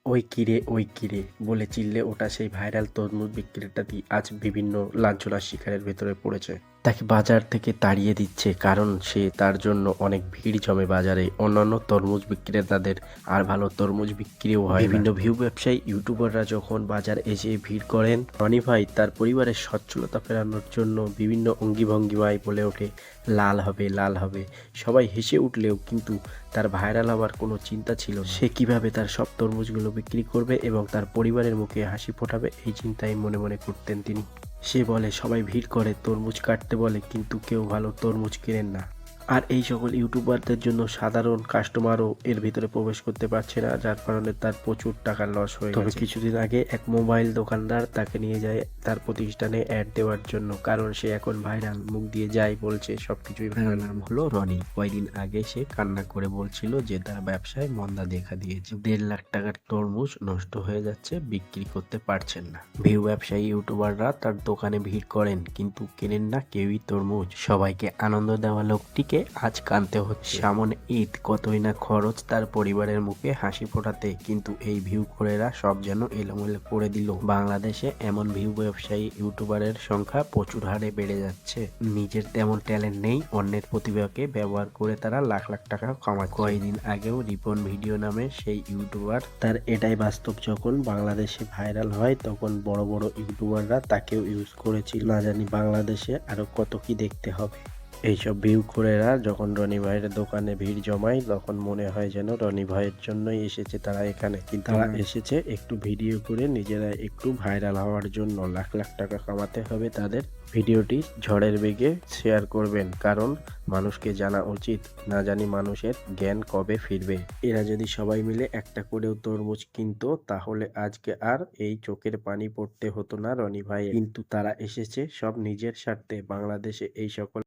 ওই কিরে বলে চিল্লে ওঠা সেই ভাইরাল তরমুজ বিক্রেতাটি আজ বিভিন্ন লাঞ্ছনার শিকারের ভেতরে পড়েছে। তাকে বাজার থেকে তাড়িয়ে দিচ্ছে কারণ সে তার জন্য অনেক ভিড় জমে বাজারে। অন্যান্য তরমুজ বিক্রেতাদের আর ভালো তরমুজ বিক্রিও হয় না। বিভিন্ন ভিউ ব্যবসায়ী ইউটিউবাররা যখন বাজার এসে ভিড় করেন, রনি ভাই তার পরিবারের সচ্ছলতা ফেরানোর জন্য বিভিন্ন অঙ্গিভঙ্গিমায় বলে ওঠে, লাল হবে লাল হবে। সবাই হেসে উঠলেও কিন্তু তার ভাইরাল হওয়ার কোনো চিন্তা ছিল না। সে কিভাবে তার সব তরমুজগুলো বিক্রি করবে এবং তার পরিবারের মুখে হাসি ফোটাবে, এই চিন্তাই মনে মনে করতেন তিনি। সে বলে, সবাই ভিড় করে তরমুজ কাটতে বলে, কিন্তু কেউ ভালো তরমুজ কেনেন না। আর এই সকল ইউটিউবারদের জন্য সাধারণ কাস্টমারও এর ভিতরে প্রবেশ করতে পারছে না, যার কারণে তার প্রচুর টাকার লস হয়ে গেছে। তবে কিছুদিন আগে এক মোবাইল দোকানদার তাকে নিয়ে যায় তার প্রতিষ্ঠানে অ্যাড দেওয়ার জন্য, কারণ সে এখন ভাইরাল। মুখ দিয়ে যাই বলছে সবকিছুই ভাইরাল। নাম হলো রনি। কয়েকদিন আগে সে কান্না করে বলছিল যে তার ব্যবসায় মন্দা দেখা দিয়েছে, 1.5 লাখ টাকার তরমুজ নষ্ট হয়ে যাচ্ছে, বিক্রি করতে পারছেন না। ভিউ ব্যবসায়ী ইউটিউবাররা তার দোকানে ভিড় করেন কিন্তু কেনেন না কেউই তরমুজ। সবাইকে আনন্দ দেওয়া লোকটিকে আজ কানতে হচ্ছে। সামনে ঈদ, কতই না খরচ তার পরিবারের মুখে হাসি ফোটাতে, কিন্তু এই ভিউ করেরা সব যেন এলোমেলো করে দিল। বাংলাদেশে এমন ভিউ ব্যবসায়ী ইউটিউবারের সংখ্যা প্রচুর হারে বেড়ে যাচ্ছে। নিজের তেমন ট্যালেন্ট নেই, অন্যের প্রতিভাকে ব্যবহার করে তারা লাখ লাখ টাকা কামাচ্ছে। কয়েকদিন আগেও রিপন ভিডিও নামে সেই ইউটিউবার, তার এটাই বাস্তব, যখন বাংলাদেশে ভাইরাল হয় তখন বড় বড় ইউটিউবাররা তাকেও ইউজ করেছিল। না জানি বাংলাদেশে আরো কত কি দেখতে হবে। এইসব ভিউ করেরা যখন রনি ভাইয়ের দোকানে ভিড় জমায়, তখন মনে হয় যেন রনি ভাইয়ের জন্যই এসেছে তারা এখানে, কিন্তু তারা এসেছে একটু ভিডিও করে নিজেরা একটু ভাইরাল হওয়ার জন্য। লাখ লাখ টাকা কামাতে হবে তাদের। ভিডিওটি ঝড়ের বেগে শেয়ার করবেন, কারণ মানুষকে জানা উচিত, না জানি মানুষের জ্ঞান কবে ফিরবে। এরা যদি সবাই মিলে একটা করেও তরমুজ কিনতো, তাহলে আজকে আর এই চোখের পানি পড়তে হতো না রনি ভাই। কিন্তু তারা এসেছে সব নিজের স্বার্থে। বাংলাদেশে এই সকল